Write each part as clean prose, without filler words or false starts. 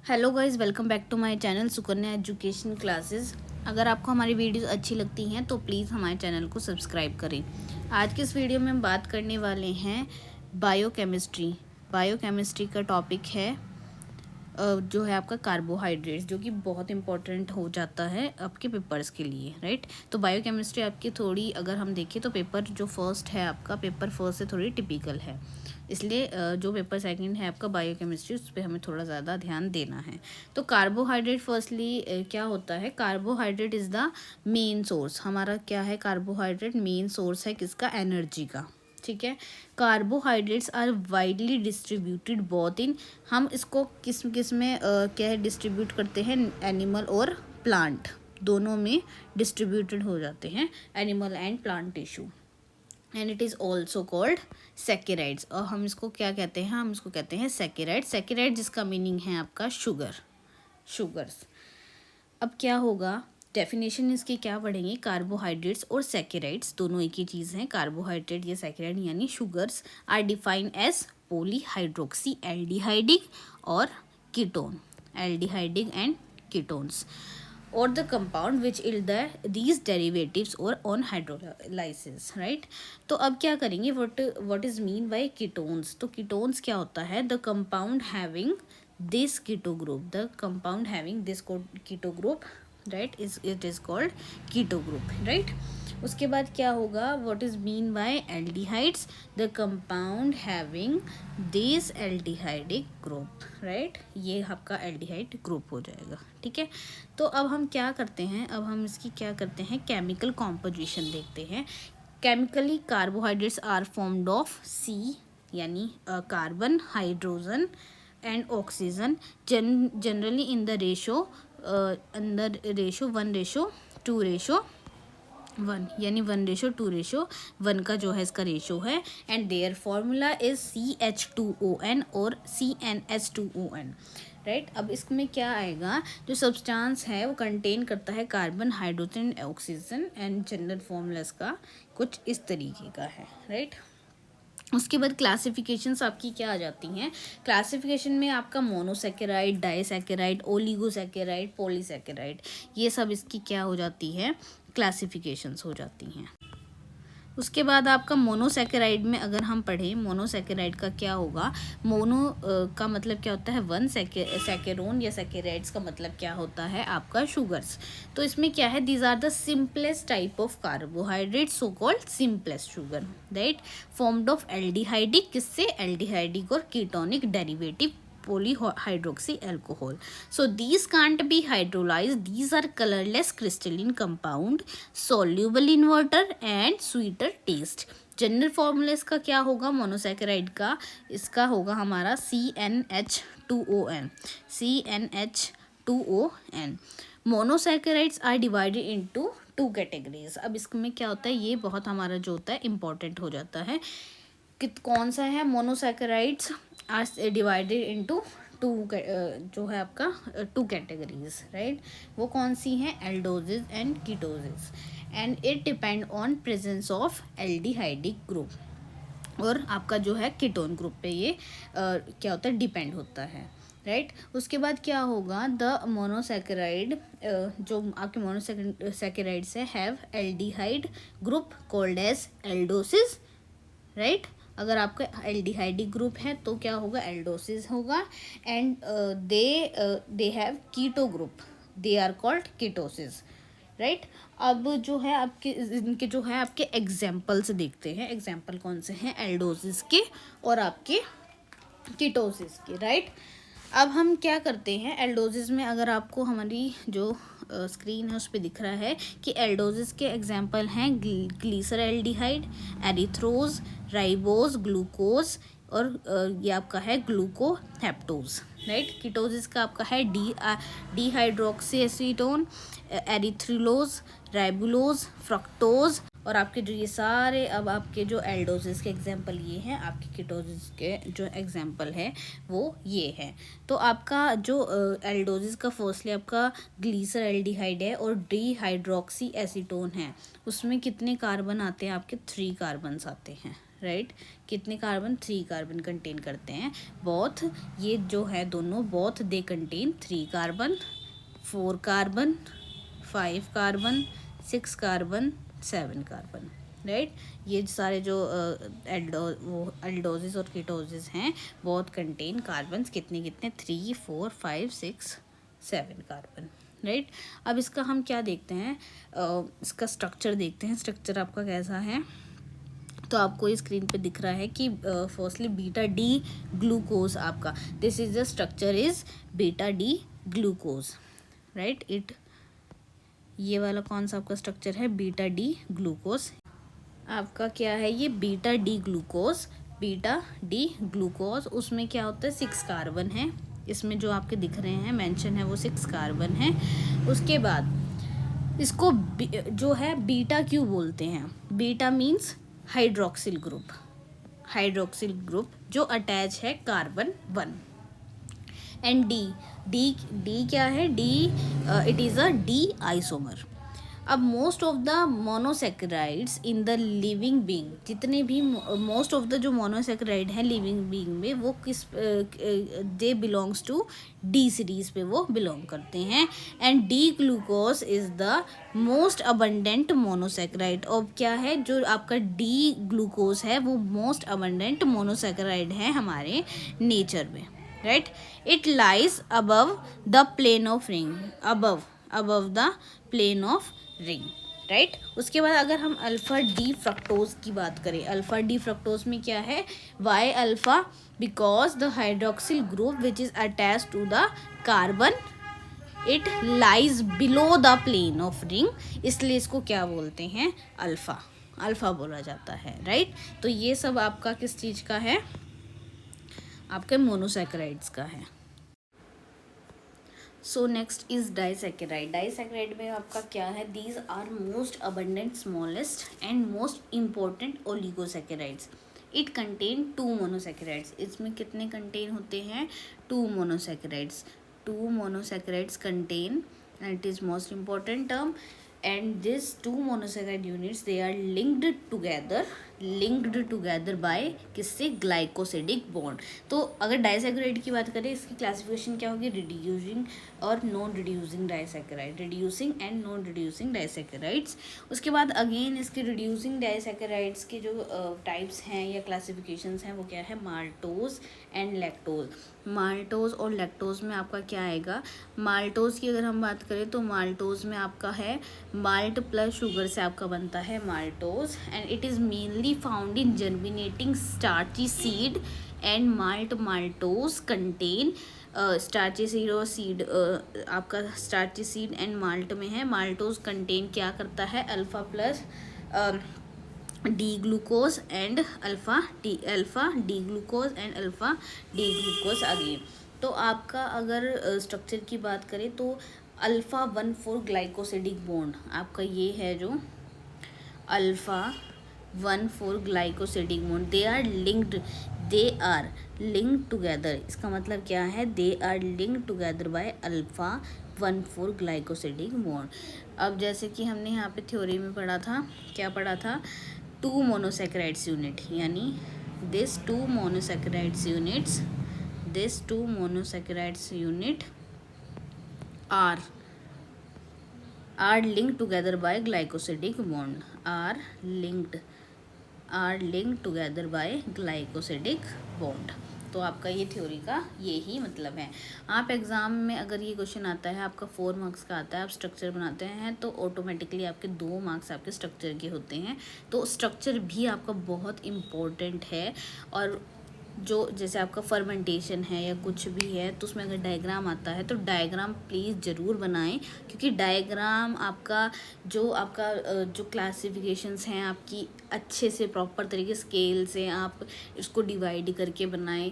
Hello guys, welcome back to my channel Sukanya education classes. अगर आपको हमारी वीडियोस अच्छी लगती हैं तो प्लीज़ हमारे चैनल को सब्सक्राइब करें। आज के इस वीडियो में हम बात करने वाले हैं बायोकेमिस्ट्री का टॉपिक है जो है आपका कार्बोहाइड्रेट्स, जो कि बहुत इंपॉर्टेंट हो जाता है आपके पेपर्स के लिए, राइट। तो बायोकेमिस्ट्री आपकी थोड़ी, अगर हम देखें तो पेपर जो फर्स्ट है आपका, पेपर फर्स्ट से थोड़ी टिपिकल है, इसलिए जो पेपर सेकंड है आपका बायोकेमिस्ट्री, उस पर हमें थोड़ा ज़्यादा ध्यान देना है। तो कार्बोहाइड्रेट फर्स्टली क्या होता है, carbohydrate is the main source. हमारा क्या है, कार्बोहाइड्रेट मेन सोर्स है किसका, एनर्जी का, ठीक है। Carbohydrates are widely distributed both in, हम इसको किस किस में क्या है डिस्ट्रीब्यूट करते हैं, एनिमल और प्लांट दोनों में डिस्ट्रीब्यूटेड हो जाते हैं, animal and plant tissue. And it is also called saccharides, और हम इसको क्या कहते हैं, हम इसको कहते हैं सैकेराइड। सैकेराइड जिसका मीनिंग है आपका शुगर्स। अब क्या होगा, डेफिनेशन इसकी क्या पढ़ेंगे, कार्बोहाइड्रेट्स और सैकेराइड्स दोनों एक ही चीज़ हैं। कार्बोहाइड्रेट या सैकेराइड यानी sugars are defined as polyhydroxy aldehydic और ketone, aldehydic and ketones, or the compound which yield these derivatives or on hydrolysis, right। तो अब क्या करेंगे, what is mean by ketones। तो ketones क्या होता है, the compound having this keto group, the compound having this keto group, right, it is called keto group, right। उसके बाद क्या होगा, what is mean by aldehydes, the compound having this aldehydic group, right। ये आपका aldehyde group हो जाएगा, ठीक है। तो अब हम क्या करते हैं, अब हम इसकी क्या करते हैं, केमिकल कॉम्पोजिशन देखते हैं। Chemically carbohydrates are formed of C यानी carbon, hydrogen and oxygen, generally in the ratio अंदर रेशो 1:2:1 यानी 1:2:1 का जो है इसका रेशो है। And there formula is CH2ON और CnH2ON, राइट। अब इसमें क्या आएगा, जो सब्सटेंस है वो कंटेन करता है carbon, hydrogen, oxygen, and general formula इसका कुछ इस तरीके का है, राइट। उसके बाद क्लासिफिकेशंस आपकी क्या आ जाती हैं, क्लासिफिकेशन में आपका मोनोसैकेराइड, डाइसैकेराइड, ओलिगोसैकेराइड, पॉलीसैकेराइड, ये सब इसकी क्या हो जाती है, क्लासिफिकेशंस हो जाती हैं। उसके बाद आपका मोनोसैकेराइड में अगर हम पढ़ें, मोनोसैकेराइड का क्या होगा, मोनो का मतलब क्या होता है, वन सैकेरोन या सैकेराइड्स का मतलब क्या होता है आपका शुगर्स। तो इसमें क्या है, these are the simplest type of carbohydrate, so called simplest sugar, right, formed of aldehydic, किससे, एल्डिहाइडिक और ketonic derivative polyhydroxy alcohol. So these can't be hydrolyzed, these are colorless crystalline compound, soluble in water and sweeter taste। General formula इसका क्या होगा, monosaccharide का, इसका होगा हमारा CnH2ON। Monosaccharides are divided into 2 categories. अब इसमें क्या होता है, ये बहुत हमारा जो होता है इम्पोर्टेंट हो जाता है, कौन सा है, मोनोसैकेराइड्स आर डिवाइडेड इनटू 2 जो है आपका 2 कैटेगरीज, राइट। वो कौन सी हैं, aldoses and ketoses, and it depend on presence of aldehydic group, और आपका जो है कीटोन ग्रुप पे ये क्या होता है, डिपेंड होता है, राइट। उसके बाद क्या होगा, द मोनोसैकेराइड जो आपके मोनोसैकेराइड्स है have aldehyde group called as aldoses, right. अगर आपका एल्डिहाइडिक ग्रुप है तो क्या होगा, एल्डोसिस होगा। And they have keto group, they are called ketoses, right. अब जो है आपके इनके जो है आपके एग्जाम्पल्स देखते हैं, एग्जाम्पल कौन से हैं, एल्डोसिस के और आपके कीटोसिस के, राइट। अब हम क्या करते हैं, एल्डोसिस में अगर आपको हमारी जो स्क्रीन है उस पर दिख रहा है कि एल्डोसिस के एग्जाम्पल हैं ग्लीसरल्डिहाइड, एरिथ्रोज, राइबोज, ग्लूकोज, और ये आपका है ग्लूकोहेप्टोज, राइट। कीटोसिस का आपका है डिहाइड्रोक्सी एसीटोन, एरिथ्रिलोज, राइबुलोज, फ्रक्टोज, और आपके जो ये सारे, अब आपके जो एल्डोसिस के एग्जाम्पल ये हैं, आपके कीटोसिस के जो एग्जाम्पल है वो ये है। तो आपका जो एल्डोसिस का फर्स्टली आपका ग्लीसरल्डिहाइड है और डिहाइड्रोक्सी एसीटोन है, उसमें कितने कार्बन आते हैं आपके, 3 कार्बन्स आते हैं, राइट। कितने कार्बन? 3 कार्बन कंटेन करते हैं। बोथ, ये जो है दोनों, both they contain 3 carbon, 4 carbon, 5 carbon, 6 carbon, 7 carbon, right. ये सारे जो एल्डोजिस और कीटोजिस हैं, बोथ कंटेन कार्बन्स कितने कितने? 3, 4, 5, 6, 7 कार्बन, राइट। अब इसका हम क्या देखते हैं, इसका स्ट्रक्चर देखते हैं। स्ट्रक्चर आपका कैसा है, तो आपको इस स्क्रीन पे दिख रहा है कि फर्स्टली बीटा डी ग्लूकोज आपका, this is the structure is beta D glucose, right. It, ये वाला कौन सा आपका स्ट्रक्चर है? बीटा डी ग्लूकोज आपका क्या है? ये beta D glucose, beta D glucose. उसमें क्या होता है? 6 कार्बन है, इसमें जो आपके दिख रहे हैं मेंशन है वो 6 कार्बन है। उसके बाद इसको जो है बीटा क्यों बोलते हैं? Beta means hydroxyl group, hydroxyl group जो अटैच है कार्बन 1। एंड डी, डी क्या है? D, it is a D isomer. अब most of the monosaccharides in the living being, जितने भी मोस्ट ऑफ द जो मोनोसेक्राइड हैं लिविंग बीइंग में, वो किस, they belongs to D series पे वो बिलोंग करते हैं। And D glucose is the most abundant monosaccharide. और क्या है जो आपका डी ग्लूकोज है, वो मोस्ट अबंडेंट मोनोसेक्राइड है हमारे नेचर में, right. It lies above the plane of ring, above the plane of ring, right. उसके बाद अगर हम अल्फा डी फ्रक्टोज की बात करें, अल्फा डी फ्रक्टोज में क्या है? Why alpha? Because the hydroxyl group which is attach to the carbon, it lies below the plane of ring, इसलिए इसको क्या बोलते हैं? अल्फा, अल्फा बोला जाता है, राइट। तो ये सब आपका किस चीज़ का है? आपके मोनोसैकेराइड्स का है। So next is disaccharide. Disaccharide में आपका क्या है? These are most abundant, smallest and most important oligosaccharides. It contain 2 monosaccharides. इसमें कितने कंटेन होते हैं? 2 monosaccharides. 2 monosaccharides contain, and it is most important term, and these 2 monosaccharide units, they are linked together by किससे? Glycosidic bond. तो अगर disaccharide की बात करें, इसकी क्लासिफिकेशन क्या होगी? रिड्यूसिंग और non reducing disaccharide, reducing and non reducing disaccharides. उसके बाद अगेन इसके रिड्यूसिंग डाइसैकेराइड्स के जो टाइप्स हैं या क्लासिफिकेशंस हैं, वो क्या है? Maltose and lactose. माल्टोज और लैक्टोज में आपका क्या आएगा? माल्टोज की अगर हम बात करें तो माल्टोज में आपका है माल्ट प्लस शुगर से आपका बनता है maltose, and it is mainly found in germinating starchy seed and maltose contain starchy seed और सीड, आपका स्टार्ची सीड एंड माल्ट में है। माल्टोज कंटेन क्या करता है? Alpha plus D glucose and alpha D glucose and alpha D glucose again. तो आपका अगर स्ट्रक्चर की बात करें तो अल्फा 1,4 ग्लाइकोसिडिक बॉन्ड आपका ये है, जो alpha 1,4 glycosidic bond, they are linked together. इसका मतलब क्या है? They are linked together by alpha 1,4 glycosidic bond. अब जैसे कि हमने यहाँ पे थ्योरी में पढ़ा था, क्या पढ़ा था? 2 मोनोसैकेराइड्स यूनिट, यानी this 2 monosaccharides unit are linked together by glycosidic bond, are linked together by glycosidic bond। तो आपका ये थ्योरी का यही मतलब है। आप एग्ज़ाम में अगर ये क्वेश्चन आता है, आपका 4 मार्क्स का आता है, आप स्ट्रक्चर बनाते हैं, तो ऑटोमेटिकली आपके 2 मार्क्स आपके स्ट्रक्चर के होते हैं। तो स्ट्रक्चर भी आपका बहुत इम्पोर्टेंट है। और जो जैसे आपका फर्मेंटेशन है या कुछ भी है, तो उसमें अगर डायग्राम आता है तो डायग्राम प्लीज़ ज़रूर बनाएं, क्योंकि डायग्राम आपका जो क्लासिफिकेशंस हैं आपकी अच्छे से प्रॉपर तरीके स्केल से आप इसको डिवाइड करके बनाएं,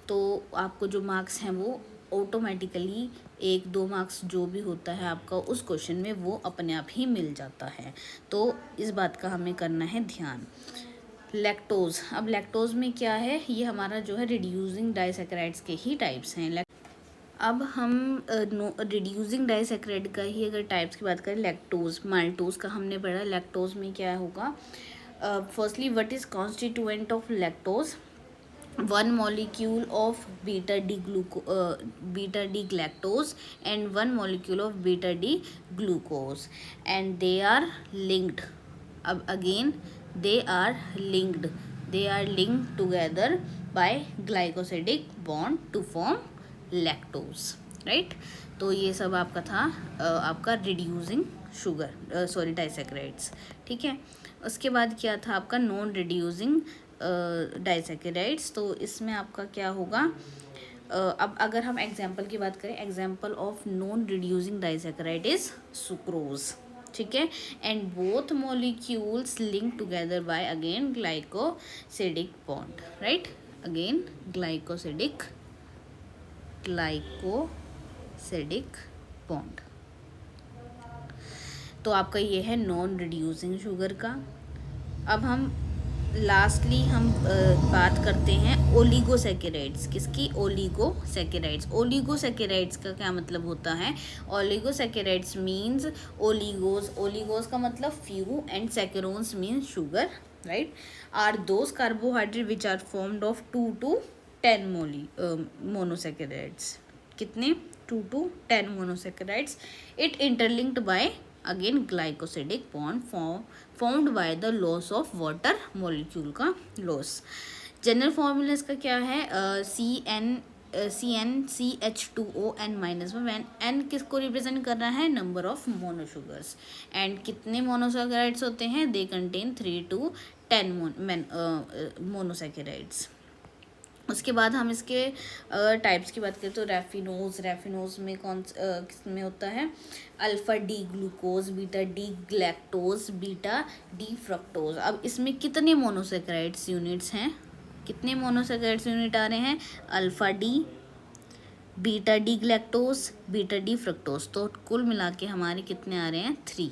तो आपको जो मार्क्स हैं वो ऑटोमेटिकली 1-2 मार्क्स जो भी होता है आपका उस क्वेश्चन में, वो अपने आप ही मिल जाता है। तो इस बात का हमें करना है ध्यान। लैक्टोज, अब लैक्टोज में क्या है? ये हमारा जो है रिड्यूसिंग डाइसैकेराइड्स के ही टाइप्स हैं। अब हम रिड्यूसिंग डाइसैकेराइड का ही अगर टाइप्स की बात करें, लैक्टोज, माल्टोज का हमने पढ़ा। लैक्टोज में क्या होगा? Firstly, what is constituent of lactose? One molecule of beta D galactose and one molecule of beta D glucose, and they are linked. Again, they are linked together by glycosidic bond to form lactose, right? तो ये सब आपका था आपका reducing sugar, sorry disaccharides, ठीक है। उसके बाद क्या था आपका नॉन रिड्यूसिंग डाइसेक्राइड्स। तो इसमें आपका क्या होगा, अब अगर हम एग्जांपल की बात करें, example of non reducing disaccharide is sucrose, ठीक है। And both molecules link together by again glycosidic bond, right, again glycosidic bond. तो आपका ये है नॉन रिड्यूसिंग शुगर का। अब हम लास्टली हम बात करते हैं ओलिगोसैकेराइड्स। किसकी? ओलिगोसैकेराइड्स। ओलिगोसैकेराइड्स का क्या मतलब होता है? ओलिगोसैकेराइड्स मीन्स ओलिगोस का मतलब few and saccharons means sugar, right, are those carbohydrate which are formed of 2 to 10 monosaccharides. कितने? 2 to 10 monosaccharides. It interlinked by again glycosidic bond formed by the loss of water molecule का लॉस। General formula इसका क्या है? CnCH2ON-1। N किसको represent कर रहा है? Number of monosugars. एंड कितने मोनोसैकेराइड्स होते हैं? They contain 3 to 10 monosaccharides. उसके बाद हम इसके टाइप्स की बात करें तो रेफिनोज में किस में होता है? Alpha D glucose, beta D galactose, beta D fructose. अब इसमें कितने मोनोसैकेराइड्स यूनिट्स हैं? कितने मोनोसैकेराइड्स यूनिट आ रहे हैं? Alpha D, beta D galactose, beta D fructose. तो कुल मिला के हमारे कितने आ रहे हैं? 3।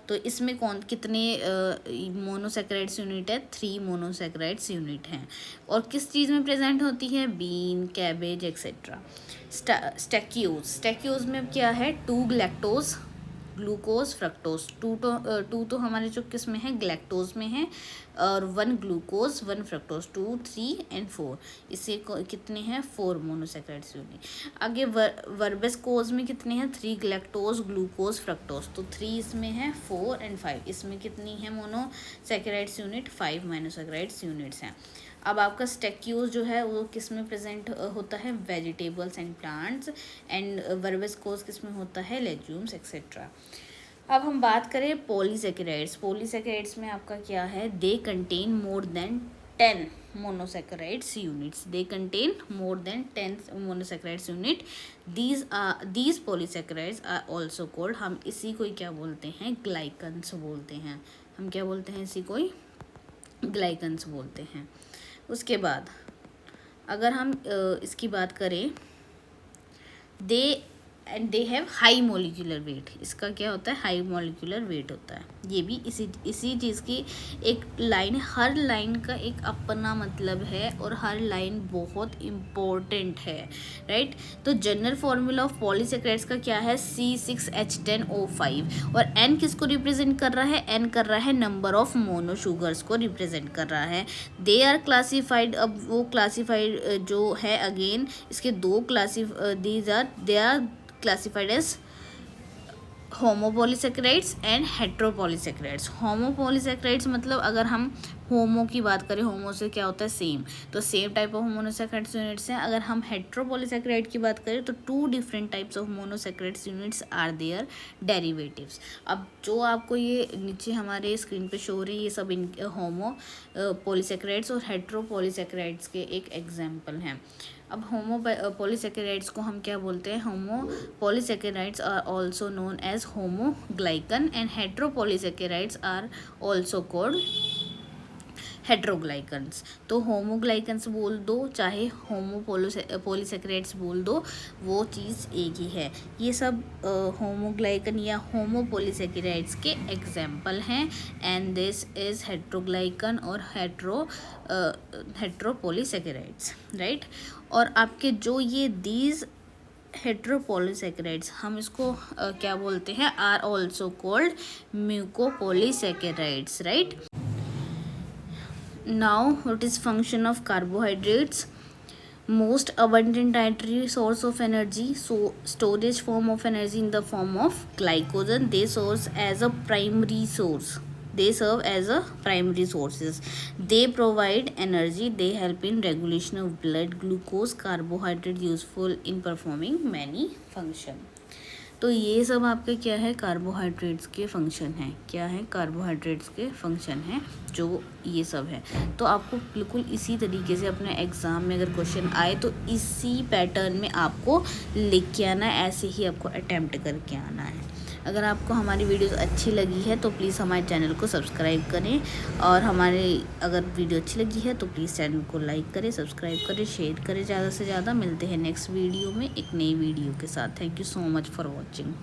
तो इसमें कितने मोनोसैकेराइड्स यूनिट है? 3 मोनोसैकेराइड्स यूनिट हैं। और किस चीज़ में प्रेजेंट होती है? Been, cabbage etcetera. स्टैक्यूज में क्या है? 2 गैलेक्टोज, ग्लूकोज, फ्रक्टोज। टू तो हमारे जो किस में है? ग्लैक्टोज में है। और 1 ग्लूकोज, 1 फ्रक्टोज, 2, 3 एंड 4। इससे कितने हैं? 4 मोनोसैकेराइड्स यूनिट। आगे वर्बेस्कोज में कितने हैं? 3 ग्लैक्टोज, ग्लूकोज, फ्रक्टोज। तो 3 इसमें है, 4 एंड 5 इसमें कितनी है मोनोसैकेराइड्स यूनिट? 5 मोनोसैकेराइड्स यूनिट्स हैं। अब आपका स्टैक्यूज जो है वो किस में प्रेजेंट होता है? Vegetables and plants. And verbascose किस में होता है? Legumes etcetera. अब हम बात करें पॉलीसैकेराइड्स में आपका क्या है? They contain more than 10 monosaccharides units. They contain more than 10 monosaccharides unit. These polysaccharides are also called, हम इसी को क्या बोलते हैं? ग्लाइकन्स बोलते हैं। हम क्या बोलते हैं? इसी को ग्लाइकन्स बोलते हैं। उसके बाद अगर हम इसकी बात करें, they have high molecular weight. इसका क्या होता है? हाई मॉलिक्यूलर वेट होता है। ये भी इसी चीज़ की एक लाइन है। हर लाइन का एक अपना मतलब है और हर लाइन बहुत इम्पोर्टेंट है, राइट। तो जनरल फॉर्मूला ऑफ पॉलीसैकेराइड्स का क्या है? C6H10O5। और N किसको रिप्रेजेंट कर रहा है? N कर रहा है नंबर ऑफ मोनोशुगर्स को रिप्रेजेंट कर रहा है। दे आर क्लासीफाइड, अब वो क्लासीफाइड जो है अगेन इसके दो they are classified as homopolysaccharides and heteropolysaccharides. Homopolysaccharides मतलब अगर हम होमो की बात करें, होमो से क्या होता है? सेम, तो same type of monosaccharides units हैं। अगर हम हेट्रोपॉलीसैकेराइड की बात करें तो 2 different types of monosaccharides units are their derivatives. अब जो आपको ये नीचे हमारे स्क्रीन पे शो हो रही है, ये सब होमो पॉलीसैकेराइड्स और हेट्रोपॉलीसैकेराइड्स के एक एग्जाम्पल हैं। अब होमो पॉलीसैकेराइड्स को हम क्या बोलते हैं? Homo polysaccharides are also known as homoglycan and heteropolysaccharides are also called heteroglycans. तो होमोग्लाइकन्स बोल दो चाहे पॉलीसैकेराइड्स बोल दो, वो चीज़ एक ही है। ये सब होमोग्लाइकन या होमोपॉलीसैकेराइड्स के एग्जाम्पल हैं। एंड दिस इज़ हेट्रोग्लाइकन और हेट्रोपॉलीसैकेराइड्स, राइट। और आपके जो ये दीज हेट्रोपॉलीसैकेराइड्स, हम इसको क्या बोलते हैं? Are also called mucopolysaccharides, right. Now, what is function of carbohydrates? Most abundant dietary source of energy, so storage form of energy in the form of glycogen. They serve as a primary source. They serve as a primary sources. They provide energy. They help in regulation of blood glucose. Carbohydrate useful in performing many function. तो ये सब आपके क्या है, carbohydrates के function हैं. क्या है, कार्बोहाइड्रेट्स के फंक्शन हैं जो ये सब है. तो आपको बिल्कुल इसी तरीके से अपने एग्ज़ाम में अगर क्वेश्चन आए तो इसी पैटर्न में आपको लिख के आना है, ऐसे ही आपको अटैम्प्ट करके आना है. अगर आपको हमारी वीडियोस अच्छी लगी है तो प्लीज़ हमारे चैनल को सब्सक्राइब करें, और हमारे अगर वीडियो अच्छी लगी है तो प्लीज़ चैनल को लाइक करें, सब्सक्राइब करें, शेयर करें ज़्यादा से ज़्यादा. मिलते हैं नेक्स्ट वीडियो में एक नई वीडियो के साथ. Thank you so much for watching.